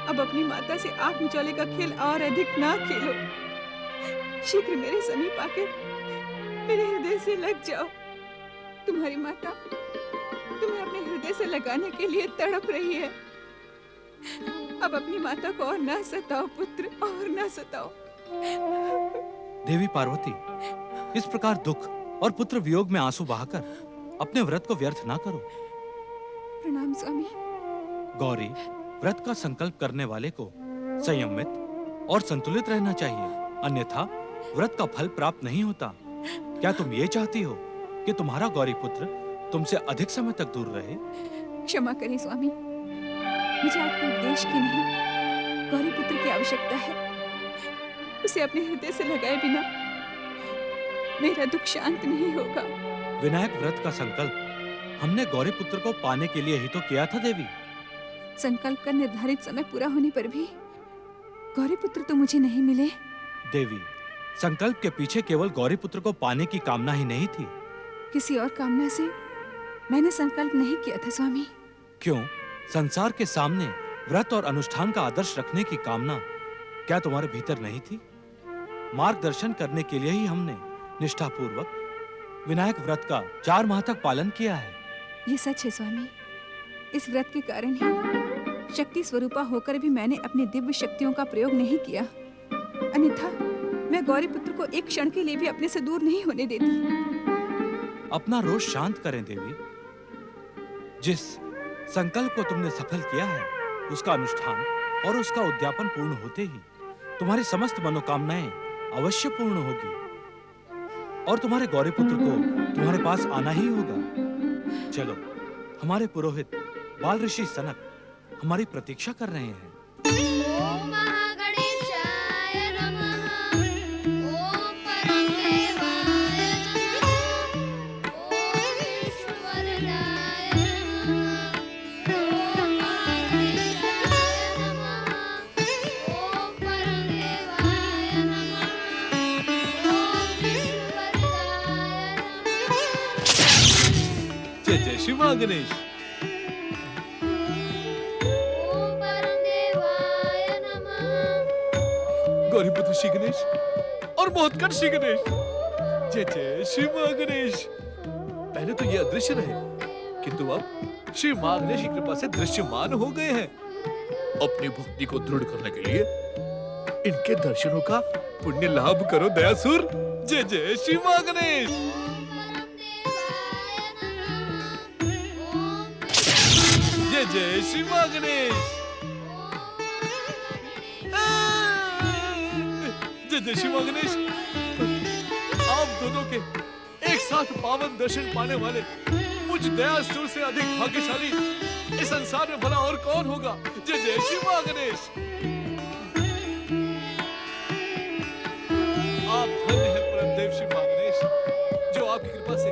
अब अपनी माता से आग मिचौले का खेल और अधिक ना खेलो। शीघ्र मेरे समीप आकर मेरे हृदय से लग जाओ। तुम्हारी माता तुम्हें अपने हृदय से लगाने के लिए तड़प रही है। अब अपनी माता को और ना सताओ पुत्र, और ना सताओ। देवी पार्वती, इस प्रकार दुख और पुत्र वियोग में आंसू बहाकर अपने व्रत को व्यर्थ ना करो। प्रणाम स्वामी। गौरी, व्रत का संकल्प करने वाले को संयमित और संतुलित रहना चाहिए, अन्यथा व्रत का फल प्राप्त नहीं होता। क्या तुम ये चाहती हो कि तुम्हारा गौरी पुत्र तुमसे अधिक समय तक दूर रहे? क्षमा करें स्वामी, मुझे आपके उपदेश की नहीं, गौरी पुत्र की आवश्यकता है। उसे अपने हृदय से लगाए बिना मेरा दुख शांत नहीं होगा। विनायक व्रत का संकल्प हमने गौरी पुत्र को पाने के लिए ही तो किया था देवी। संकल्प का निर्धारित समय पूरा होने पर भी गौरी पुत्र तो मुझे नहीं मिले। देवी, संकल्प के पीछे केवल गौरी पुत्र को पाने की कामना ही नहीं थी। किसी और कामना से मैंने संकल्प नहीं किया था स्वामी। क्यों? संसार के सामने व्रत और अनुष्ठान का आदर्श रखने की कामना क्या तुम्हारे भीतर नहीं थी? मार्गदर्शन करने के लिए ही हमने निष्ठापूर्वक विनायक व्रत का 4 माह तक पालन किया है। ये सच है स्वामी। इस व्रत के कारण ही शक्ति स्वरूपा होकर भी मैंने अपनी दिव्य शक्तियों का प्रयोग नहीं किया, अन्यथा मैं गौरी पुत्र को एक क्षण के लिए भी अपने से दूर नहीं होने देती। अपना रोष शांत करें देवी। जिस संकल्प को तुमने सफल किया है, उसका अनुष्ठान और उसका उद्यापन पूर्ण होते ही तुम्हारी समस्त मनोकामनाएं अवश्य पूर्ण होगी और तुम्हारे गौरी पुत्र को तुम्हारे पास आना ही होगा। चलो, हमारे पुरोहित बाल ऋषि सनक हमारी प्रतीक्षा कर रहे हैं। ओम महागणेशाय नमः। ओम परम देवाय नमः। ओम विष्णुवरदाय नमः। ओम महागणेशाय नमः। ओम परम देवाय नमः। ओम विष्णुवरदाय नमः। जय जय श्री महागणेश। ओम परम देवाय नमः। गौरी पुत्र श्री गणेश और मोहतकर श्री गणेश, जय जय श्री महागणेश। पहले तो ये अदृश्य रहे, किंतु अब श्री महागणेश की कृपा से दृश्यमान हो गए हैं। अपनी भक्ति को दृढ़ करने के लिए इनके दर्शनों का पुण्य लाभ करो दयासुर। जय जय श्री महागणेश। जय जय श्री महागणेश। जय जय श्री महागणेश। आप दोनों के एक साथ पावन दर्शन पाने वाले मुझ दयासुर से अधिक भाग्यशाली इस संसार में भला और कौन होगा। जय जय श्री महागणेश। आप धन्य हैं परमदेव श्री महागणेश, जो आपकी कृपा से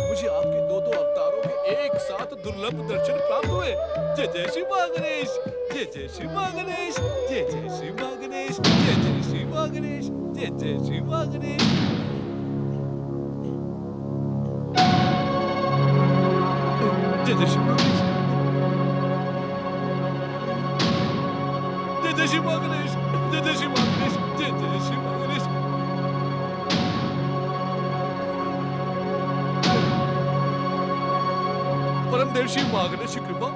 मुझे आपके दो अवतारों के एक साथ दुर्लभ दर्शन प्राप्त हुए। जय जय श्री महागणेश। जय जय श्री महागणेश। जय जय श्री महागणेश। जय जय श्री महागणेश। जय जय श्री महागणेश। जय जय श्री महागणेश। जय जय श्री महागणेश। जय जय श्री महागणेश। जय जय श्री महागणेश। परमदेव श्री महागणेश की कृपा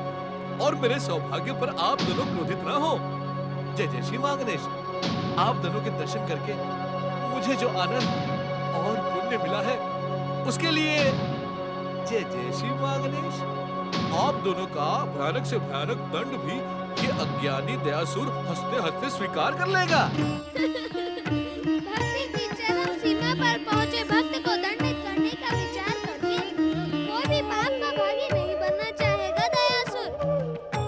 और मेरे सौभाग्य पर आप दोनों क्रोधित न हो। जय जय श्री महागणेश। आप दोनों के दर्शन करके मुझे जो आनंद और पुण्य मिला है, उसके लिए जय जय श्री महागणेश। आप दोनों का भयानक से भयानक दंड भी ये अज्ञानी दयासुर हंसते हंसते स्वीकार कर लेगा। भक्ति की चरम सीमा पर पहुंचे भक्त को दंडित करने का विचार करके कोई भी पाप का भागी नहीं बनना चाहेगा दयासुर।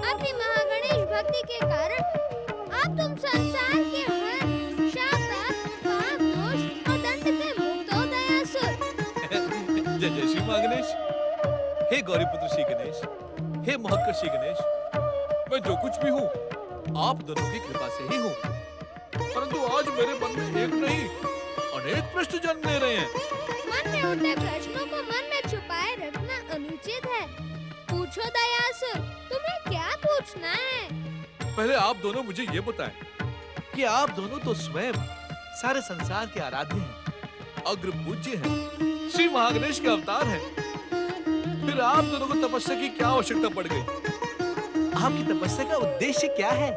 अपनी महागणेश भक्ति के कारण आप तुम संसार के हर शाप, पाप, दोष और दंड से मुक्त हो दयासुर। जय जय श्री महागणेश। हे गौरी पुत्र श्री गणेश, हे महत्कर श्री गणेश, मैं जो कुछ भी हूँ आप दोनों की कृपा से ही हूँ, परंतु आज मेरे मन में एक नहीं अनेक प्रश्न जन्म ले रहे हैं। मन में उठते प्रश्नों को मन में छुपाए रखना अनुचित है। पूछो दयासुर, तुम्हें क्या पूछना है? पहले आप दोनों मुझे ये बताएं कि आप दोनों तो स्वयं सारे संसार के आराध्य हैं, अग्र पूज्य हैं, श्री महागणेश के अवतार हैं। फिर आप दोनों को तपस्या की क्या आवश्यकता पड़ गई? आपकी तपस्या का उद्देश्य क्या है?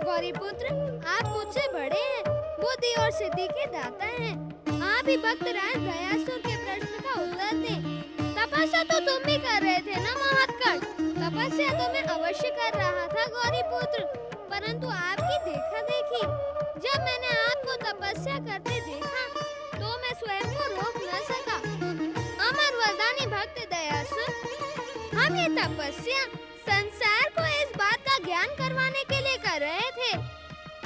गौरी पुत्र, आप मुझसे बड़े हैं, बुद्धि और सिद्धि के दाता हैं। आप ही भक्त राज दयासुर के प्रश्न का उत्तर दें। तपस्या तो तुम भी कर रहे थे ना महत्कट? तपस्या तो मैं अवश्य कर रहा था गौरी पुत्र, परंतु आपकी देखा देखी जब मैंने आपको तपस्या करते देखा तो मैं स्वयं को रोक न सका। अमर वरदानी भक्त दयासुर, हम ये तपस्या संसार को इस बात का ज्ञान करवाने के लिए कर रहे थे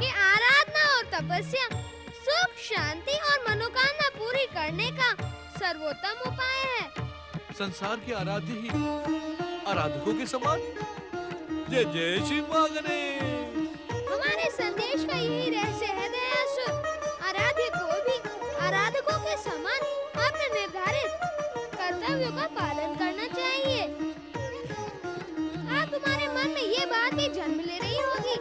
कि आराधना और तपस्या सुख, शांति और मनोकामना पूरी करने का सर्वोत्तम उपाय है। संसार के आराध्य ही आराधकों के समान। जय जय श्री महागणेश। हमारे संदेश का यही रहस्य है दयासुर। आराध्य को भी आराधकों के समान अपने निर्धारित कर्तव्यों का पालन करना चाहिए। आप तुम्हारे मन में ये बात भी जन्म ले रही होगी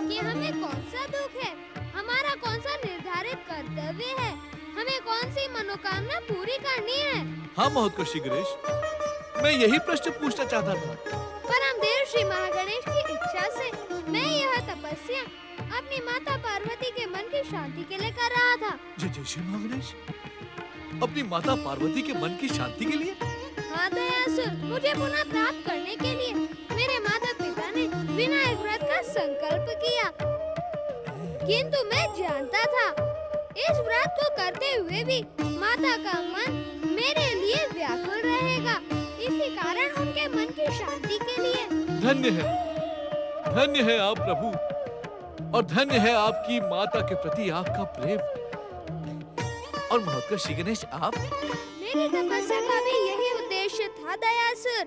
कि हमें कौन सा दुख है, हमारा कौन सा निर्धारित कर्तव्य है, हमें कौन सी मनोकामना पूरी करनी है। हाँ महोत्कर्षी गणेश, मैं यही प्रश्न पूछना चाहता था। परमदेव श्री महागणेश की इच्छा से मैं यह तपस्या अपनी माता पार्वती के मन की शांति के लिए कर रहा था। जय जय श्री महागणेश, अपनी माता पार्वती के मन की शांति के लिए? हाँ दयासुर, मुझे पुनः प्राप्त करने के लिए मेरे माता पिता ने विनायक व्रत का संकल्प किया, किंतु मैं जानता था इस व्रत को करते हुए भी माता का मन मेरे लिए व्याकुल रहेगा। इसी कारण उनके मन की शांति के लिए। धन्य है आप प्रभु, और धन्य है आपकी माता के प्रति आपका प्रेम। और महोत्कर्षी गणेश, आप? मेरी तपस्या का भी यही उद्देश्य था दयासुर।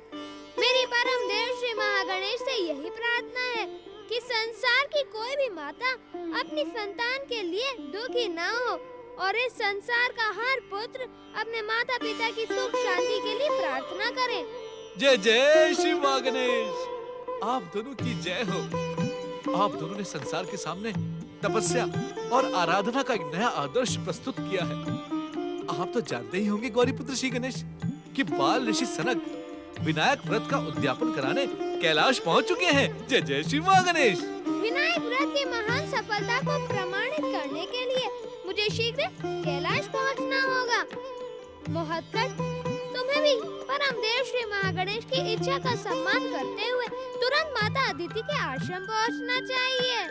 मेरी परम देव श्री महागणेश से यही प्रार्थना है कि संसार की कोई भी माता अपनी संतान के लिए दुखी न हो और इस संसार का हर पुत्र अपने माता पिता की सुख शांति के लिए प्रार्थना करे। जय जय श्री महागणेश, आप दोनों की जय हो। आप दोनों ने संसार के सामने तपस्या और आराधना का एक नया आदर्श प्रस्तुत किया है। आप तो जानते ही होंगे गौरीपुत्र श्री गणेश कि बाल ऋषि सनक विनायक व्रत का उद्यापन कराने कैलाश पहुंच चुके हैं। जय जय श्री महागणेश। विनायक व्रत की महान सफलता को प्रमाणित करने के लिए मुझे शीघ्र कैलाश पहुंचना होगा। मोहत्कट, तुम्हें भी परम देव श्री महागणेश की इच्छा का सम्मान करते हुए तुरंत माता अदिति के आश्रम पहुंचना चाहिए।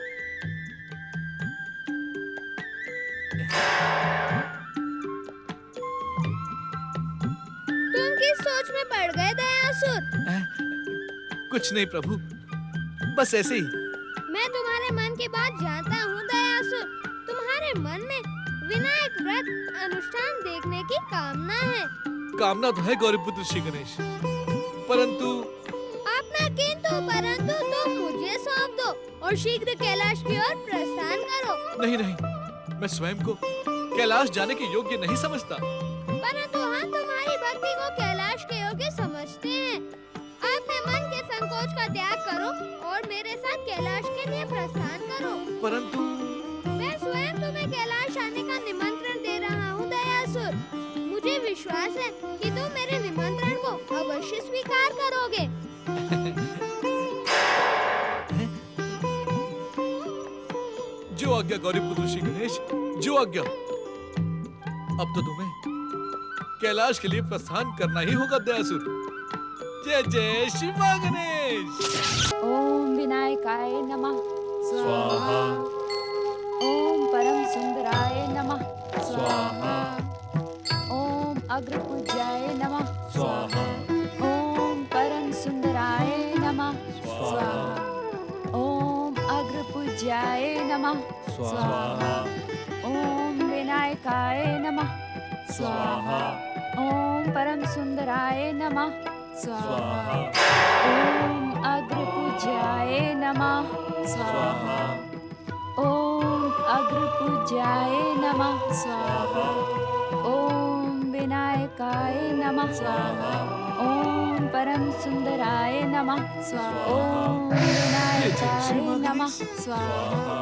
तुम किस सोच में पड़ गए दयासुर? कुछ नहीं प्रभु, बस ऐसे ही। मैं तुम्हारे मन की बात जानता हूँ दयासुर। तुम्हारे मन में विनायक व्रत अनुष्ठान देखने की कामना है। कामना तो है गौरीपुत्र श्री गणेश, परंतु अपना किंतु परंतु तुम मुझे सौंप दो और शीघ्र कैलाश की ओर प्रस्थान करो। नहीं नहीं, मैं स्वयं को कैलाश जाने के योग्य नहीं समझता। परंतु हम तुम्हारी भक्ति को कैलाश के योग्य समझते हैं। अपने मन के संकोच का त्याग करो और मेरे साथ कैलाश के लिए प्रस्थान करो। परंतु मैं स्वयं तुम्हें कैलाश आने का निमंत्रण दे रहा हूँ दयासुर। मुझे विश्वास है कि तुम मेरे निमंत्रण को अवश्य स्वीकार करोगे। जो आज्ञा गौरीपुत्र श्री गणेश, जो आज्ञा। अब तो तुम्हें कैलाश के लिए प्रस्थान करना ही होगा दयासुर। जय जय श्री महागणेश। ओम विनायकाय नमः स्वाहा। ओम परम सुंदराय नमः स्वाहा। ओम अग्रपूज्याय नमः स्वाहा। ओम परम सुंदराय नमः स्वाहा। ओम अग्रपूज्याय नमः स्वाहा। ओम विनायकाय नमः स्वाहा। ओम परम सुंदराय नमः स्वाहा। ओम अग्रपूज्याय नमः स्वाहा। ओम अग्रपूज्याय नमः स्वाहा। ओम विनायकाय नमः स्वाहा। ओम परम सुंदराय नमः स्वाहा। ओम जय विनायकाय नमः स्वाहा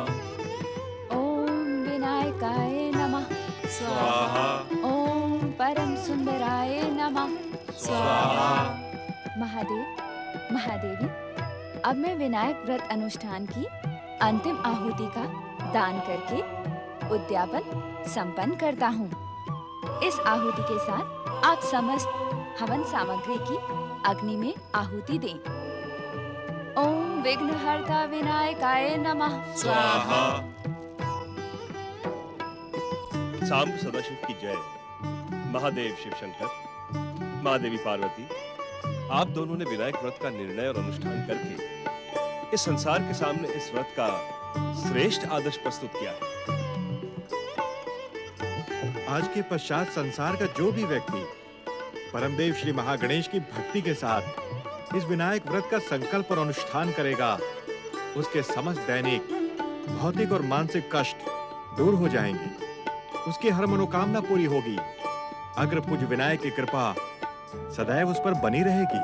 ओम विनायकाय नमः स्वाहा ओम परम सुंदराय नमः स्वाहा। महादेव महादेवी, अब मैं विनायक व्रत अनुष्ठान की अंतिम आहुति का दान करके उद्यापन संपन्न करता हूँ। इस आहुति के साथ आप समस्त हवन सामग्री की अग्नि में आहुति दें। ओम विघ्नहर्ता विनायकाय नमः स्वाहा। सांब सदाशिव की जय। महादेव शिव शंकर, माँ देवी पार्वती, आप दोनों ने विनायक व्रत का निर्णय और अनुष्ठान करके इस संसार के सामने इस व्रत का श्रेष्ठ आदर्श प्रस्तुत किया है। आज के पश्चात संसार का जो भी व्यक्ति परमदेव श्री महागणेश की भक्ति के साथ इस विनायक व्रत का संकल्प और अनुष्ठान करेगा, उसके समस्त दैनिक भौतिक और मानसिक कष्ट दूर हो जाएंगे, उसकी हर मनोकामना पूरी होगी। अग्र पूज्य विनायक की कृपा सदैव उस पर बनी रहेगी।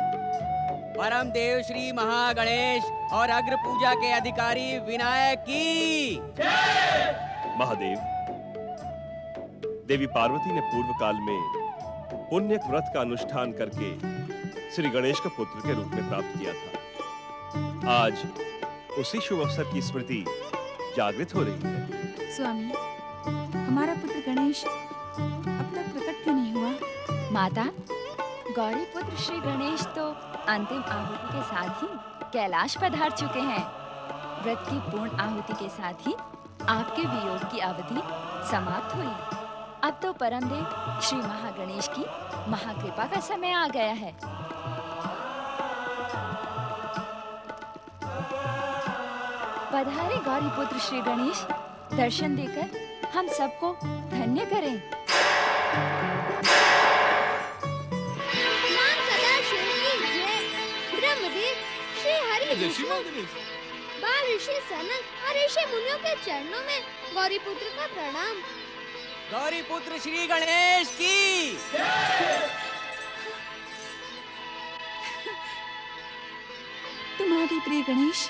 परम देव श्री महागणेश और अग्र पूजा के अधिकारी विनायक की महादेव, देवी पार्वती ने पूर्व काल में पुण्यक व्रत का अनुष्ठान करके श्री गणेश का पुत्र के रूप में प्राप्त किया था। आज उसी शुभ अवसर की स्मृति जागृत हो रही है। स्वामी, हमारा पुत्र गणेश अब तक प्रकट क्यों नहीं हुआ? माता, गौरी पुत्र श्री गणेश तो अंतिम आहुति के साथ ही कैलाश पधार चुके हैं। व्रत की पूर्ण आहुति के साथ ही आपके वियोग की अवधि समाप्त हुई। अब तो परमदेव श्री महागणेश की महाकृपा का समय आ गया है। पधारे गौरी पुत्र श्री गणेश, दर्शन देकर हम सबको धन्य करें। नाम सदाशिव की जय। ब्रह्मदेव, श्री हरि जय श्री विष्णु, मागणेश। बाल ऋषि सनक और ऋषि मुनियों के चरणों में गौरी पुत्र का प्रणाम। गौरी पुत्र श्री गणेश की तुम्हारी प्रिय गणेश,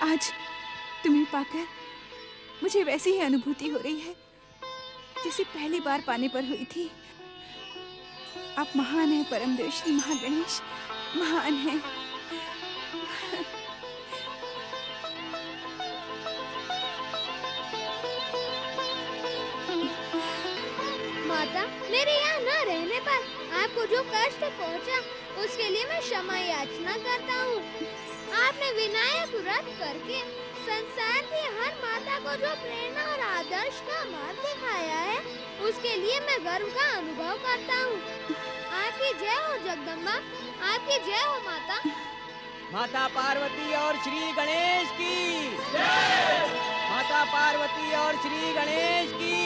आज तुम्हें पाकर मुझे वैसी ही अनुभूति हो रही है जैसे पहली बार पाने पर हुई थी। आप महान हैं परमदेव श्री महागणेश, महान हैं। माता, मेरे यहाँ न रहने पर आपको जो कष्ट पहुँचा उसके लिए मैं क्षमा याचना करता हूँ। आपने विनायक व्रत करके संसार की हर माता को जो प्रेरणा और आदर्श का मार्ग दिखाया है, उसके लिए मैं गर्व का अनुभव करता हूँ। आपकी जय हो जगदम्बा, आपकी जय हो माता। माता पार्वती और श्री गणेश की माता पार्वती और श्री गणेश की